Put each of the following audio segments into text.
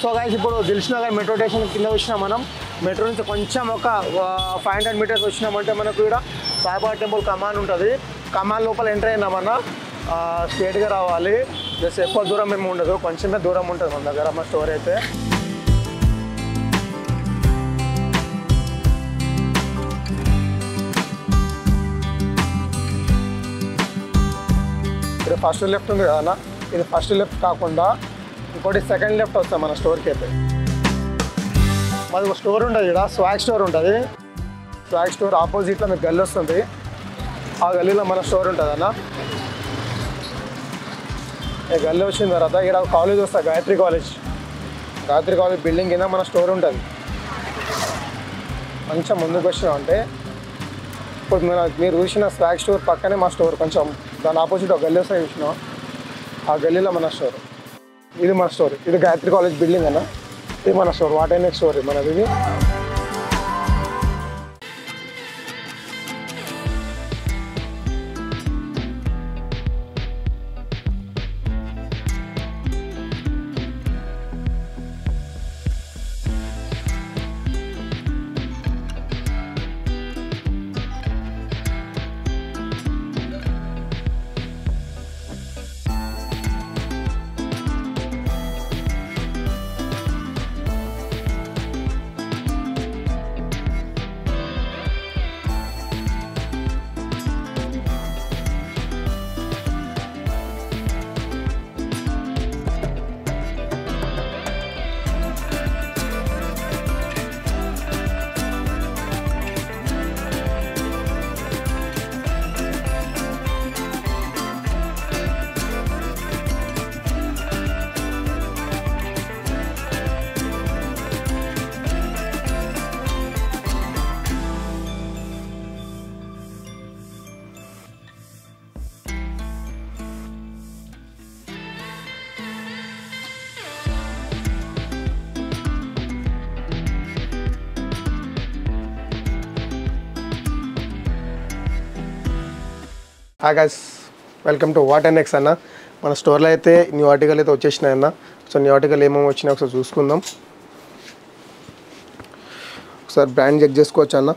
So guys ఇప్పుడు Dilsukhnagar metro station కింద వచ్చినాం మనం. మెట్రో నుంచి కొంచెం ఒక 500 మీటర్స్ వచ్చినామంటే మనకు ఇక్కడ సాయిబాబా టెంపుల్ కమాన్ ఉంటుంది. కమాన్ లోపల ఎంటర్ అయినామన్నా స్ట్రేట్గా రావాలి. జస్ట్ ఎక్కువ దూరం ఏమి ఉండదు, కొంచెమే దూరం ఉంటుంది మన దగ్గర మా స్టోర్ అయితే. ఇది ఫస్ట్ లెఫ్ట్ ఉంది కదా అన్న, ఇది ఫస్ట్ లెఫ్ట్ కాకుండా ఇంకోటి సెకండ్ లెఫ్ట్ వస్తాం మన స్టోర్కి అయితే. మాది ఒక స్టోర్ ఉంటుంది ఇక్కడ, స్వాగ్ స్టోర్ ఉంటుంది. స్వాగ్ స్టోర్ ఆపోజిట్లో మీకు గల్లీ వస్తుంది, ఆ గల్లీలో మన స్టోర్ ఉంటుంది అన్న. ఈ గల్లీ వచ్చిన తర్వాత ఇక్కడ కాలేజ్ వస్తుంది, Gayatri college. Gayatri college building కింద మన స్టోర్ ఉంటుంది. కొంచెం ముందుకు వచ్చినామంటే ఇప్పుడు మీరు చూసిన స్వాగ్ స్టోర్ పక్కనే మా స్టోర్, కొంచెం దాని ఆపోజిట్ ఒక గల్లీ వస్తుంది చూసినాం, ఆ గల్లీలో మన స్టోర్. ఇది మన స్టోర్, ఇది గాయత్రి కాలేజ్ బిల్డింగ్ అన్న. ఇది మన స్టోర్, వాటైనా స్టోర్ మనది. ఇది hi guys, welcome to what and next అన్న. మన స్టోర్లో అయితే న్యూ ఆర్టికల్ అయితే వచ్చేసినాయి అన్న. సో న్యూ ఆర్టికల్ ఏమేమి వచ్చినాయి ఒకసారి చూసుకుందాం. ఒకసారి బ్రాండ్ చెక్ చేసుకోవచ్చు అన్న.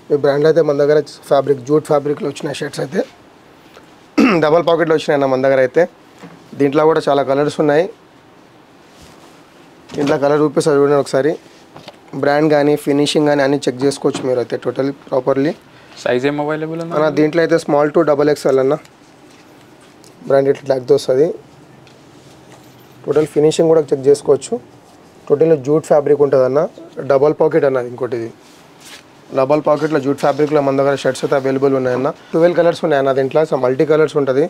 ఈ బ్రాండ్లో అయితే మన దగ్గర ఫ్యాబ్రిక్, జూట్ ఫ్యాబ్రిక్లో వచ్చిన షర్ట్స్ అయితే డబల్ పాకెట్లో వచ్చినాయి అన్న మన దగ్గర అయితే. దీంట్లో కూడా చాలా కలర్స్ ఉన్నాయి. దీంట్లో కలర్ చూపిస్తారు చూడండి ఒకసారి. బ్రాండ్ కానీ ఫినిషింగ్ కానీ అన్నీ చెక్ చేసుకోవచ్చు మీరు అయితే టోటల్ ప్రాపర్లీ. సైజ్ ఏం అవైలబుల్ అన్న దీంట్లో అయితే స్మాల్ టు XXL అన్న బ్రాండ్ ఇట్లా బ్లాక్తో వస్తుంది. టోటల్ ఫినిషింగ్ కూడా చెక్ చేసుకోవచ్చు. టోటల్ జూట్ ఫ్యాబ్రిక్ ఉంటుంది అన్న, డబల్ పాకెట్ అన్నది. ఇంకోటి ఇది డబల్ పాకెట్లో జూట్ ఫ్యాబ్రిక్లో మన దగ్గర షర్ట్స్ అయితే అవైలబుల్ ఉన్నాయన్న. 12 కలర్స్ ఉన్నాయన్న దీంట్లో. సో మల్టీ కలర్స్ ఉంటుంది,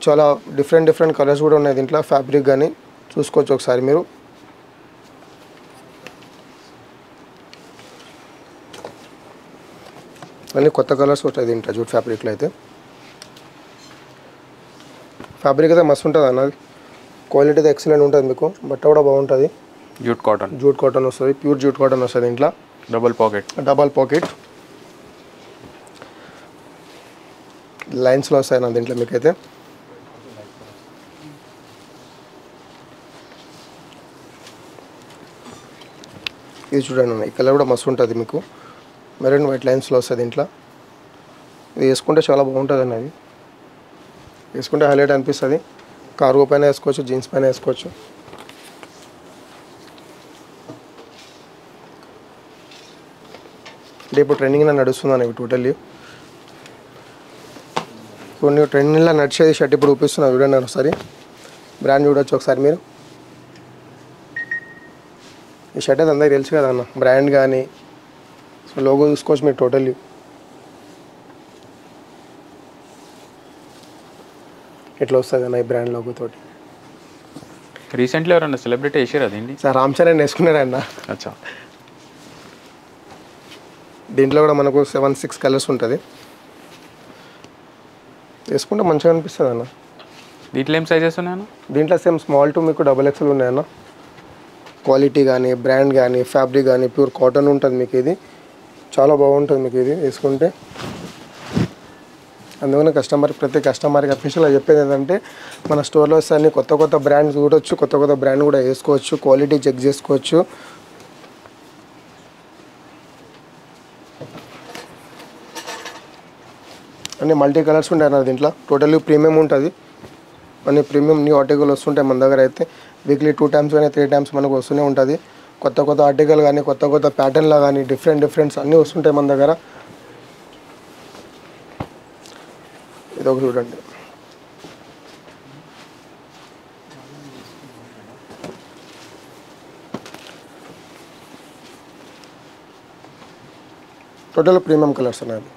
చాలా డిఫరెంట్ కలర్స్ కూడా ఉన్నాయి దీంట్లో. ఫ్యాబ్రిక్ కానీ చూసుకోవచ్చు ఒకసారి మీరు. అన్నీ కొత్త కలర్స్ వస్తాయి దీంట్లో జూట్ ఫ్యాబ్రిక్లో అయితే. ఫ్యాబ్రిక్ అయితే మస్తు ఉంటుంది అన్నది, క్వాలిటీ అయితే ఎక్సలెంట్ ఉంటుంది. మీకు బట్ట కూడా బాగుంటుంది. జూట్ కాటన్ వస్తుంది, ప్యూర్ జూట్ కాటన్ వస్తుంది ఇంట్లో. డబల్ పాకెట్ లైన్స్లో వస్తాయి అన్న దీంట్లో మీకైతే. ఇది చూడండి అన్న, ఈ కలర్ కూడా మస్తు ఉంటుంది మీకు. మెరూన్ వైట్ లైన్స్లో వస్తుంది ఇంట్లో. ఇది వేసుకుంటే చాలా బాగుంటుంది అన్నది, వేసుకుంటే హైలైట్ అనిపిస్తుంది. కార్గో పైన వేసుకోవచ్చు, జీన్స్ పైన వేసుకోవచ్చు. అంటే ఇప్పుడు ట్రెండింగ్లో నడుస్తున్నాను ఇవి టోటల్లీ. కొన్ని ట్రెండింగ్లో నడిచేది షర్ట్ ఇప్పుడు చూపిస్తున్నా చూడండి ఒకసారి. బ్రాండ్ చూడవచ్చు ఒకసారి మీరు. ఈ షర్ట్ అయితే అందరికీ తెలుసు కదా అన్న, బ్రాండ్ కానీ లోగో చూసుకోవచ్చు మీరు టోటల్లీ. ఇట్లా వస్తుంది అన్న ఈ బ్రాండ్ లోగో తోటి. రీసెంట్లీ ఎవరన్నా సెలబ్రిటీ వేసారు అదేంటి సార్? రామ్ చరణ్ వేసుకున్నారన్న. అచ్చా. దీంట్లో కూడా మనకు 7-6 కలర్స్ ఉంటుంది, వేసుకుంటే మంచిగా అనిపిస్తుంది అన్న. దీంట్లో ఏం సైజెస్ ఉన్నాయన్న? దీంట్లో సేమ్ స్మాల్ టు మీకు XXL ఉన్నాయన్న. క్వాలిటీ కానీ బ్రాండ్ కానీ ఫ్యాబ్రిక్ కానీ ప్యూర్ కాటన్ ఉంటుంది మీకు. ఇది చాలా బాగుంటుంది మీకు, ఇది వేసుకుంటే అందుకని ప్రతి కస్టమర్కి అఫీషియల్గా చెప్పేది ఏంటంటే మన స్టోర్లో వస్తే అన్ని కొత్త కొత్త బ్రాండ్ చూడొచ్చు, కొత్త కొత్త బ్రాండ్ కూడా వేసుకోవచ్చు, క్వాలిటీ చెక్ చేసుకోవచ్చు. అన్ని మల్టీ కలర్స్ ఉంటాయి అన్న దీంట్లో. టోటల్లీ ప్రీమియం ఉంటుంది, అన్ని ప్రీమియం న్యూ ఆర్టికల్ వస్తుంటాయి మన దగ్గర. అయితే వీక్లీ 2 times కానీ 3 times మనకు వస్తూనే ఉంటుంది. కొత్త కొత్త ఆర్టికల్ కానీ, కొత్త కొత్త ప్యాటర్న్లో కానీ, డిఫరెంట్స్ అన్నీ వస్తుంటాయి మన దగ్గర. ఇదొక చూడండి, టోటల్ ప్రీమియం కలర్స్ అనేది.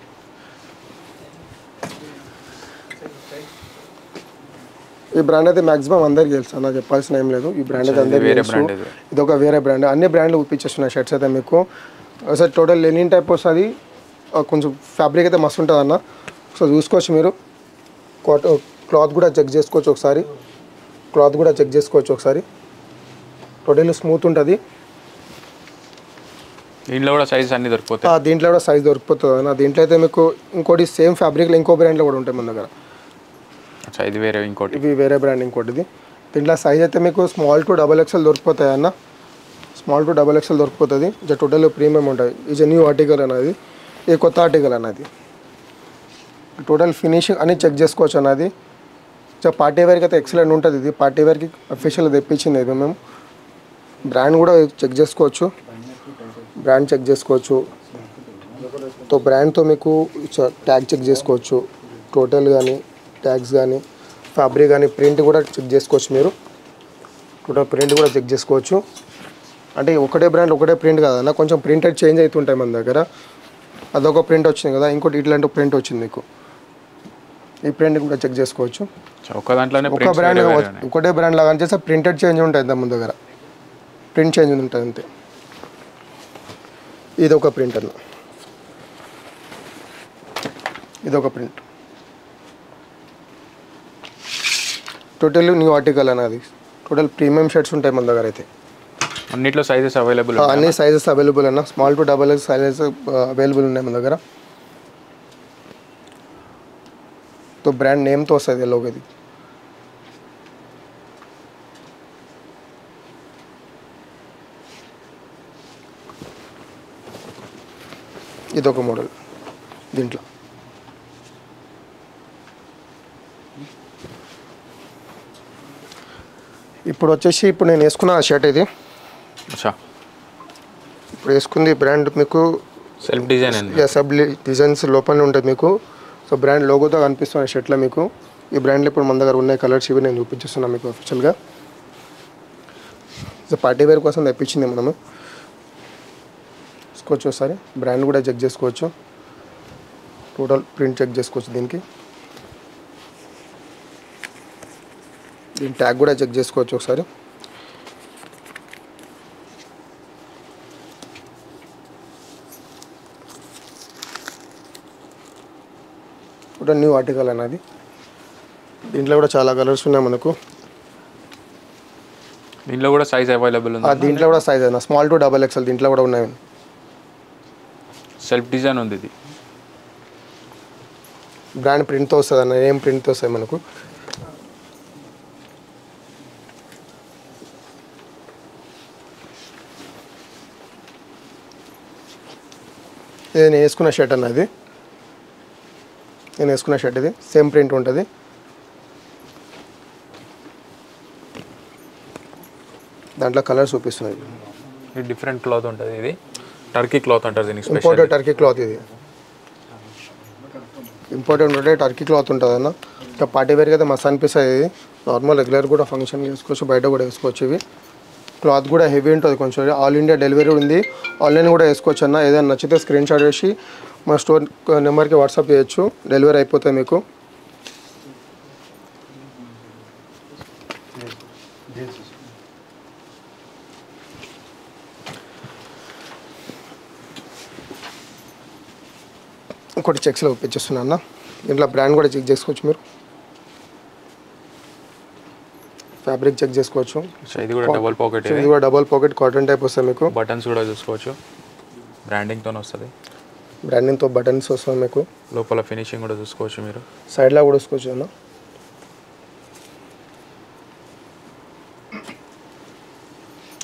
ఈ బ్రాండ్ అయితే మాక్సిమం అందరికి తెలుసు అన్న, చెప్పాల్సిన ఏం లేదు. ఈ బ్రాండ్ అయితే అందరికీ తెలుసు. ఇది ఒక వేరే బ్రాండ్. అన్ని బ్రాండ్లు చూపించేస్తున్నాయి షర్ట్స్ అయితే మీకు. సార్ టోటల్ లెనిన్ టైప్ వస్తుంది, కొంచెం ఫ్యాబ్రిక్ అయితే మస్తు ఉంటుంది అన్న. సో చూసుకోవచ్చు మీరు. క్లాత్ కూడా చెక్ చేసుకోవచ్చు ఒకసారి. టోటల్ స్మూత్ ఉంటుంది. దీంట్లో కూడా సైజ్ అన్ని దొరికిపోతాయి. దీంట్లో కూడా సైజ్ దొరికిపోతుంది అన్న. దీంట్లో అయితే మీకు ఇంకోటి సేమ్ ఫ్యాబ్రిక్లో ఇంకో బ్రాండ్లో కూడా ఉంటాయి మన దగ్గర. ఇది వేరే ఇంకోటి, ఇవి వేరే బ్రాండ్ ఇంకోటిది. దీంట్లో సైజ్ అయితే మీకు స్మాల్ టు XXL దొరికిపోతాయి అన్న. Small to XXL దొరికిపోతుంది. ఇది టోటల్ ప్రీమియం ఉంటుంది. ఇది న్యూ ఆర్టికల్ అన్నది, ఇది కొత్త ఆర్టికల్ అన్నది. టోటల్ ఫినిషింగ్ అని చెక్ చేసుకోవచ్చు అన్నది. పార్టీ వేర్కి అయితే ఎక్సలెంట్ ఉంటుంది. ఇది పార్టీ వేర్కి అఫీషియల్గా తెప్పించింది ఇది మేము. బ్రాండ్ కూడా చెక్ చేసుకోవచ్చు, బ్రాండ్తో మీకు ట్యాగ్ చెక్ చేసుకోవచ్చు. టోటల్ కానీ ట్యాగ్స్ కానీ ఫ్యాబ్రిక్ కానీ ప్రింట్ కూడా చెక్ చేసుకోవచ్చు మీరు. టోటల్ ప్రింట్ కూడా చెక్ చేసుకోవచ్చు. అంటే ఒకటే బ్రాండ్ ఒకటే ప్రింట్ కాదన్న, కొంచెం ప్రింటెడ్ చేంజ్ అవుతుంటాయి మన దగ్గర. అదొక ప్రింట్ వచ్చింది కదా, ఇంకోటి ఇట్లాంటి ప్రింట్ వచ్చింది మీకు. ఈ ప్రింట్ కూడా చెక్ చేసుకోవచ్చు. ఒక దాంట్లోనే ఒక బ్రాండ్ ఒకటే బ్రాండ్ లాగా చేస్తే ప్రింటెడ్ చేంజ్ ఉంటుంది మన దగ్గర. ప్రింట్ చేంజ్ ఉంటుంది అంతే. ఇదొక ప్రింట్ అన్న, ఇదొక ప్రింట్. టోటల్ న్యూ ఆర్టికల్ అన్నది. టోటల్ ప్రీమియం షర్ట్స్ ఉంటాయి మన దగ్గర అయితే. అన్నిట్లో సైజెస్ అవైలబుల్, అన్ని సైజెస్ అవైలబుల్ అన్న. Small to XXL sizes available ఉన్నాయి మన దగ్గర. तो బ్రాండ్ నేమ్తో వస్తుంది లోగో. ఇది ఇదొక మోడల్ దీంట్లో. ఇప్పుడు వచ్చేసి ఇప్పుడు నేను వేసుకున్న షర్ట్ ఇది. ఇప్పుడు వేసుకుంది బ్రాండ్ మీకు సెల్ఫ్ డిజైన్, సెల్ఫ్ డిజైన్స్ లోపలనే ఉంటుంది మీకు. సో బ్రాండ్ లోగోతో కనిపిస్తున్న షర్ట్లో మీకు. ఈ బ్రాండ్లో ఇప్పుడు మన దగ్గర ఉన్నాయి కలర్స్, ఇవి నేను చూపించేస్తున్నాను మీకు అఫీషియల్గా. సో పార్టీ వేర్ కోసం తెప్పించింది మనము. చూసుకోవచ్చు ఒకసారి, బ్రాండ్ కూడా చెక్ చేసుకోవచ్చు. టోటల్ ప్రింట్ చెక్ చేసుకోవచ్చు. దీనికి దీని ట్యాగ్ కూడా చెక్ చేసుకోవచ్చు ఒకసారి. టోటల్ న్యూ ఆర్టికల్ అన్నది. దీంట్లో కూడా చాలా కలర్స్ ఉన్నాయి మనకు. దీంట్లో కూడా సైజ్ అవైలబుల్ ఉంది. దీంట్లో కూడా సైజ్ అన్న స్మాల్ టు XXL దీంట్లో కూడా ఉన్నాయి. సెల్ఫ్ డిజైన్ ఉంది. ఇది బ్రాండ్ ప్రింట్తో వస్తుంది అన్న, ఏం ప్రింట్తో వస్తాయి మనకు. ఇది నేను వేసుకున్న షర్ట్ అన్నది. నేను వేసుకున్న షర్ట్ ఇది సేమ్ ప్రింట్ ఉంటుంది. దాంట్లో కలర్స్ చూపిస్తున్నాయి. ఇది డిఫరెంట్ క్లాత్ ఉంటుంది. ఇది టర్కీ క్లాత్ అంటారు దీనికి. ఇంపోర్టెడ్ టర్కీ క్లాత్ ఇది. ఇంపార్టెంట్ ఉంటే టర్కీ క్లాత్ ఉంటుంది అన్న. ఇంకా పార్టీ వేర్కి అయితే మస్తు అనిపిస్తుంది. ఇది నార్మల్ రెగ్యులర్ కూడా ఫంక్షన్ వేసుకోవచ్చు, బయట కూడా వేసుకోవచ్చు. ఇవి క్లాత్ కూడా హెవీ ఉంటుంది కొంచెం. ఆల్ ఇండియా డెలివరీ ఉంది, ఆన్లైన్ కూడా వేసుకోవచ్చు అన్న. ఏదైనా నచ్చితే స్క్రీన్ షాట్ వేసి మా స్టోర్ నెంబర్కి వాట్సాప్ చేయొచ్చు, డెలివరీ అయిపోతుంది మీకు. ఇంకోటి చెక్స్లో ఒప్పించేస్తున్నా అన్న. దీంట్లో బ్రాండ్ కూడా చెక్ చేసుకోవచ్చు మీరు. ఫ్యాబ్రిక్ చెక్ చేసుకోవచ్చు. ఇది కూడా డబుల్ పాకెట్, ఇది కూడా డబుల్ పాకెట్ కాటన్ టైప్ వస్తుంది మీకు. బటన్స్ కూడా చూసుకోవచ్చు, బ్రాండింగ్తో వస్తుంది. బ్రాండింగ్తో బటన్స్ వస్తుంది మీకు. లోపల ఫినిషింగ్ కూడా చూసుకోవచ్చు మీరు. సైడ్లో కూడా చూసుకోవచ్చు అన్న.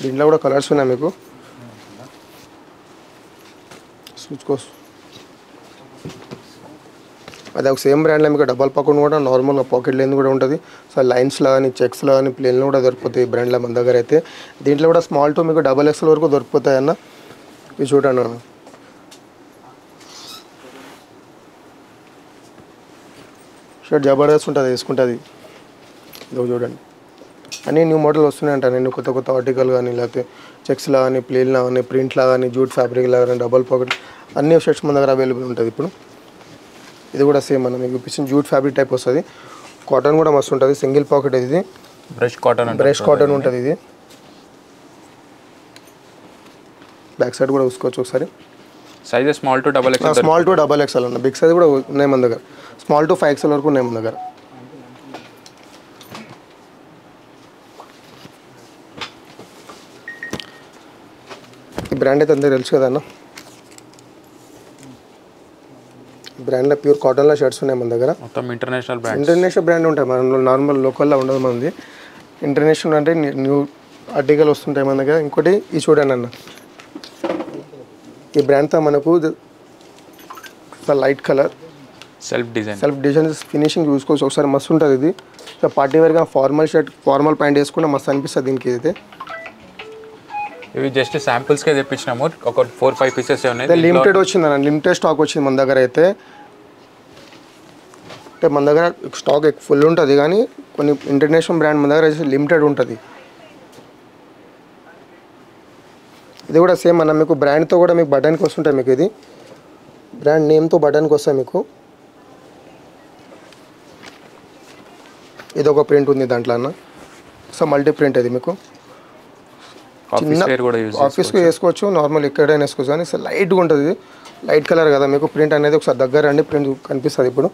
దీంట్లో కూడా కలర్స్ ఉన్నాయి మీకు చూసుకోవచ్చు. అది ఒక సేమ్ బ్రాండ్లో మీకు డబల్ పాకెట్ కూడా నార్మల్గా పాకెట్ లేని కూడా ఉంటుంది. సో లైన్స్లో కానీ చెక్స్లో కానీ ప్లేన్లో కూడా దొరికిపోతాయి బ్రాండ్లో మన దగ్గర అయితే. దీంట్లో కూడా స్మాల్ టు మీకు XXL వరకు దొరికిపోతాయి అన్న. ఇవి చూడండి అన్న, షర్ట్ జబర్దస్త్ ఉంటుంది వేసుకుంటుంది. ఇదో చూడండి అన్నీ న్యూ మోడల్ వస్తున్నాయి అంట. నేను కొత్త కొత్త ఆర్టికల్ కానీ లేకపోతే చెక్స్లా కానీ ప్లేన్లా కానీ ప్రింట్లా కానీ జూట్ ఫ్యాబ్రిక్లా కానీ డబల్ పాకెట్ అన్ని షర్ట్స్ మన దగ్గర అవైలబుల్ ఉంటుంది ఇప్పుడు. ఇది కూడా సేమ్ అన్న మీకు చూపించిన జూట్ ఫ్యాబ్రిక్ టైప్ వస్తుంది. కాటన్ కూడా మస్తు ఉంటుంది. సింగిల్ పాకెట్ ఇది. బ్రష్ కాటన్ ఉంటుంది ఇది. బ్యాక్ సైడ్ కూడా చూసుకోవచ్చు ఒకసారి. సైజెస్ స్మాల్ టు XXL అన్న. బిగ్ సైజ్ కూడా ఉన్నాయి మన దగ్గర. స్మాల్ టు 5XL వరకు ఉన్నాయి మన దగ్గర. ఈ బ్రాండ్ అయితే అందరూ తెలుసు కదా అన్న. బ్రాండ్లో ప్యూర్ కాటన్లో షర్ట్స్ ఉన్నాయి మన దగ్గర. మొత్తం ఇంటర్నేషనల్ బ్రాండ్ ఉంటాయి మన నార్మల్ లోకల్లో ఉండదు మనది. ఇంటర్నేషనల్ అంటే న్యూ ఆర్టికల్ వస్తుంటాయి మన దగ్గర. ఇంకోటి ఈ చూడండి అన్న, ఈ బ్రాండ్తో మనకు light colour self design finishing చూసుకోవచ్చు ఒకసారి. మస్తు ఉంటుంది ఇది. సో పార్టీ వేర్గా ఫార్మల్ షర్ట్ ఫార్మల్ ప్యాంట్ వేసుకుంటే మస్తు అనిపిస్తుంది దీనికి. అయితే ఇవి జస్ట్ శాంపుల్స్కే తెప్పించినాము. ఒక 4-5 పీసెస్ ఉన్నాయి. లిమిటెడ్ వచ్చింది అన్న, లిమిటెడ్ స్టాక్ వచ్చింది మన దగ్గర అయితే. అంటే మన దగ్గర స్టాక్ ఫుల్ ఉంటుంది కానీ కొన్ని ఇంటర్నేషనల్ బ్రాండ్ మన దగ్గర లిమిటెడ్ ఉంటుంది. ఇది కూడా సేమ్ అన్న మీకు బ్రాండ్తో కూడా మీకు బటన్కి వస్తుంటాయి. మీకు ఇది బ్రాండ్ నేమ్తో బటన్కి వస్తాయి మీకు. ఇది ఒక ప్రింట్ ఉంది దాంట్లో అన్న. సో మల్టీ ప్రింట్ ఇది మీకు. చిన్న ఆఫీస్కి వేసుకోవచ్చు, నార్మల్ ఎక్కడైనా వేసుకోవచ్చు కానీ లైట్గా ఉంటుంది. లైట్ కలర్ కదా మీకు. ప్రింట్ అనేది ఒకసారి దగ్గర అండి ప్రింట్ కనిపిస్తుంది ఇప్పుడు.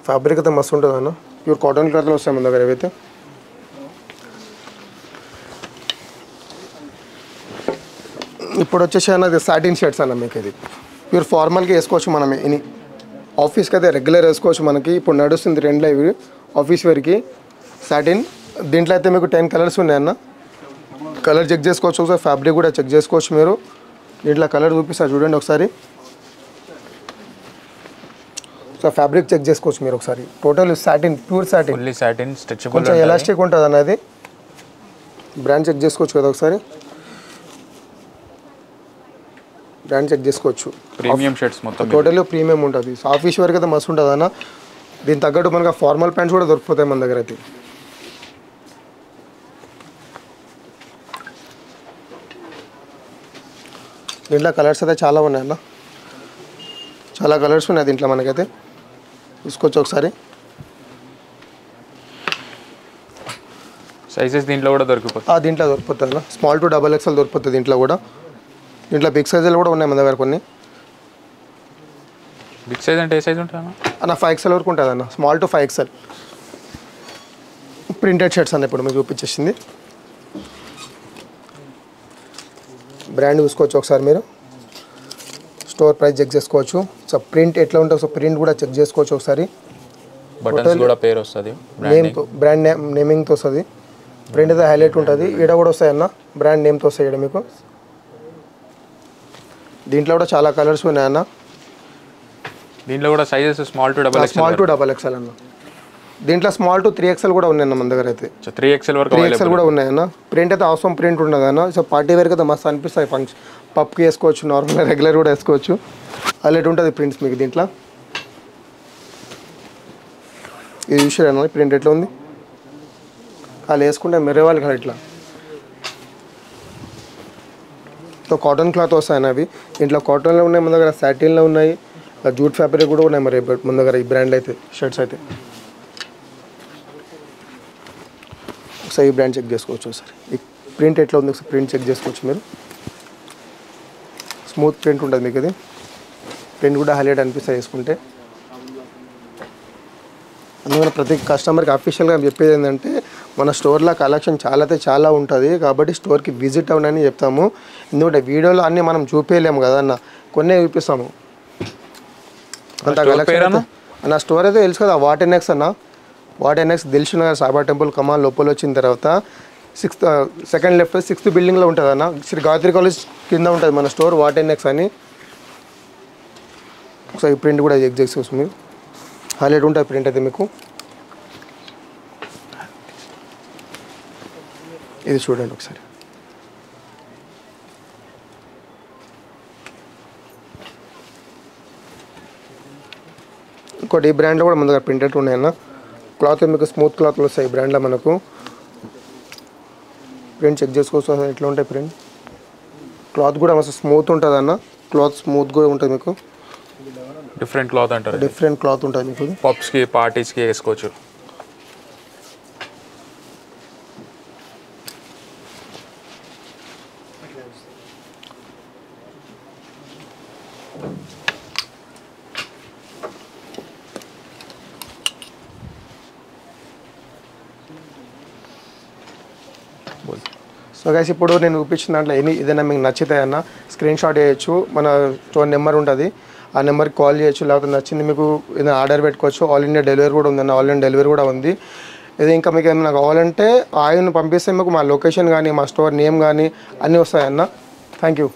ఫ్యాబ్రిక్ అయితే మస్తు ఉంటుంది అన్న. ప్యూర్ కాటన్ క్లాత్లో వస్తాయి మన దగ్గర ఏవైతే. ఇప్పుడు వచ్చేసి అన్నది సాటిన్ షర్ట్స్ అన్న మీకు. ఇది ప్యూర్ ఫార్మల్గా వేసుకోవచ్చు మనం. ఎనీ ఆఫీస్కి అయితే రెగ్యులర్ వేసుకోవచ్చు. మనకి ఇప్పుడు నడుస్తుంది ట్రెండ్లో ఇవి ఆఫీస్ వేర్కి సాటిన్. దీంట్లో అయితే మీకు 10 కలర్స్ ఉన్నాయన్న. కలర్ చెక్ చేసుకోవచ్చు ఒకసారి. ఫ్యాబ్రిక్ కూడా చెక్ చేసుకోవచ్చు మీరు. దీంట్లో కలర్ చూపిస్తా చూడండి ఒకసారి. సో ఫ్యాబ్రిక్ చెక్ చేసుకోవచ్చు మీరు ఒకసారి. Total satin, pure satin, stretchable, కొంచెం ఎలాస్టిక్ ఉంటుంది అన్నది. బ్రాండ్ చెక్ చేసుకోవచ్చు కదా ఒకసారి. బ్రాండ్ చెక్ చేసుకోవచ్చు. ప్రీమియం షర్ట్స్ మొత్తం టోటల్ ప్రీమియం ఉంటుంది. ఆఫీస్ వరకు అయితే మస్తు ఉంటుంది అన్న. దీని తగ్గట్టు మనకు ఫార్మల్ ప్యాంట్స్ కూడా దొరికిపోతాయి మన దగ్గర అయితే. దీంట్లో కలర్స్ అయితే చాలా ఉన్నాయి అన్న. చాలా కలర్స్ ఉన్నాయి దీంట్లో మనకైతే. చూసుకోవచ్చు ఒకసారి. సైజెస్ దీంట్లో కూడా దొరికిపోతాయి. దీంట్లో దొరికిపోతుంది అన్న. స్మాల్ టు XXL దొరికిపోతుంది దీంట్లో కూడా. దీంట్లో బిగ్ సైజులు కూడా ఉన్నాయి మన దగ్గర కొన్ని. బిగ్ సైజ్ అంటే ఏ సైజ్ ఉంటుంది అన్న? 5XL వరకు ఉంటుంది అన్న. Small to 5XL printed shirts అన్న ఇప్పుడు మీకు చూపించేసింది. బ్రాండ్ చూసుకోవచ్చు ఒకసారి మీరు. స్టోర్ ప్రైస్ చెక్ చేసుకోవచ్చు. సో ప్రింట్ ఎట్లా ఉంటుంది, సో ప్రింట్ కూడా చెక్ చేసుకోవచ్చు ఒకసారి. బటన్స్ కూడా పేరు వస్తుంది, బ్రాండ్ నేమింగ్తో వస్తుంది. ప్రింట్ అయితే హైలైట్ ఉంటుంది. ఈడ కూడా వస్తాయి అన్న, బ్రాండ్ నేమ్తో వస్తాయి ఈడ మీకు. దీంట్లో కూడా చాలా కలర్స్ ఉన్నాయన్న. దీంట్లో కూడా సైజెస్ స్మాల్ టు XXL అన్న. దీంట్లో స్మాల్ టు 3XL కూడా ఉన్నాయన్న మన దగ్గర అయితే. 3XL కూడా ఉన్నాయన్న. ప్రింట్ అయితే అవసరం ప్రింట్ ఉండదు అన్న. సో పార్టీ వేర్కి అయితే మస్తు అనిపిస్తాయి. ఫంక్షన్ పప్కి వేసుకోవచ్చు, నార్మల్గా రెగ్యులర్ కూడా వేసుకోవచ్చు. హైలైట్ ఉంటుంది ప్రింట్స్ మీకు దీంట్లో. ఇది చూసారన్న ప్రింట్ ఎట్లా ఉంది. వాళ్ళు వేసుకుంటే మెరే వాళ్ళు కదా ఇట్లా. సో కాటన్ క్లాత్ వస్తాయన్న అవి. ఇంట్లో కాటన్లో ఉన్నాయి మన దగ్గర, సాటిన్లో ఉన్నాయి, జూట్ ఫ్యాబ్రిక్ కూడా ఉన్నాయి మరి మన దగ్గర ఈ బ్రాండ్లో అయితే షర్ట్స్ అయితే. ఒకసారి ఈ బ్రాండ్ చెక్ చేసుకోవచ్చు ఒకసారి. ఈ ప్రింట్ ఎట్లా ఉంది ఒకసారి ప్రింట్ చెక్ చేసుకోవచ్చు మీరు. స్మూత్ ప్రింట్ ఉంటుంది మీకు. ఇది ప్రింట్ కూడా హైలైట్ అనిపిస్తుంది వేసుకుంటే. అందుకని ప్రతి కస్టమర్కి అఫీషియల్గా చెప్పేది ఏంటంటే మన స్టోర్లో కలెక్షన్ చాలా ఉంటుంది కాబట్టి స్టోర్కి విజిట్ అవ్వనని చెప్తాము. ఎందుకంటే వీడియోలో అన్నీ మనం చూపించలేము కదా అన్న, కొన్నే చూపిస్తాము. అంత కలెక్షన్ అన్న స్టోర్ అయితే తెలుసు కదా, వాట్ ఎన్ఎక్స్ అన్న. వాట్ ఎన్ఎక్స్ దిల్షుక్ నగర్ సాయిబాబా టెంపుల్ కమాన్ లోపల వచ్చిన తర్వాత 6th సెకండ్ లెఫ్ట్ 6th బిల్డింగ్లో ఉంటుంది అన్న. శ్రీ గాయత్రి కాలేజ్ కింద ఉంటుంది మన స్టోర్ వాట్ ఎన్ఎక్స్ అని. ఒకసారి ప్రింట్ కూడా ఎగ్జాక్ట్ వస్తుంది, హైలైట్ ఉంటుంది ప్రింట్ అయితే మీకు. ఇది చూడండి ఒకసారి. ఇంకోటి ఈ బ్రాండ్లో కూడా మన దగ్గర ప్రింటెడ్ ఉన్నాయన్న. క్లాత్ మీకు స్మూత్ క్లాత్లు వస్తాయి ఈ బ్రాండ్లో మనకు. ప్రింట్ చెక్ చేసుకోవచ్చు ఎట్లా ఉంటాయి ప్రింట్. క్లాత్ కూడా మస్తు స్మూత్ ఉంటుంది అన్న, క్లాత్ స్మూత్ కూడా ఉంటుంది మీకు. డిఫరెంట్ క్లాత్ అంటారు, డిఫరెంట్ క్లాత్ ఉంటుంది మీకు. పబ్స్కి పార్టీస్కి వేసుకోవచ్చు. సో గైస్ ఇప్పుడు నేను చూపించిన దాంట్లో ఏదైనా మీకు నచ్చితాయన్న స్క్రీన్ షాట్ చేయొచ్చు. మన స్టోర్ నెంబర్ ఉంటుంది, ఆ నెంబర్కి కాల్ చేయొచ్చు. లేకపోతే నచ్చింది మీకు ఏదైనా ఆర్డర్ పెట్టుకోవచ్చు. ఆల్ ఇండియా డెలివరీ కూడా ఉందన్న, ఆల్ ఇండియా డెలివరీ కూడా ఉంది. ఇది ఇంకా మీకు ఏమైనా కావాలంటే ఆయన పంపిస్తే మీకు మా లొకేషన్ కానీ మా స్టోర్ నేమ్ కానీ అన్నీ వస్తాయన్న. Thank you.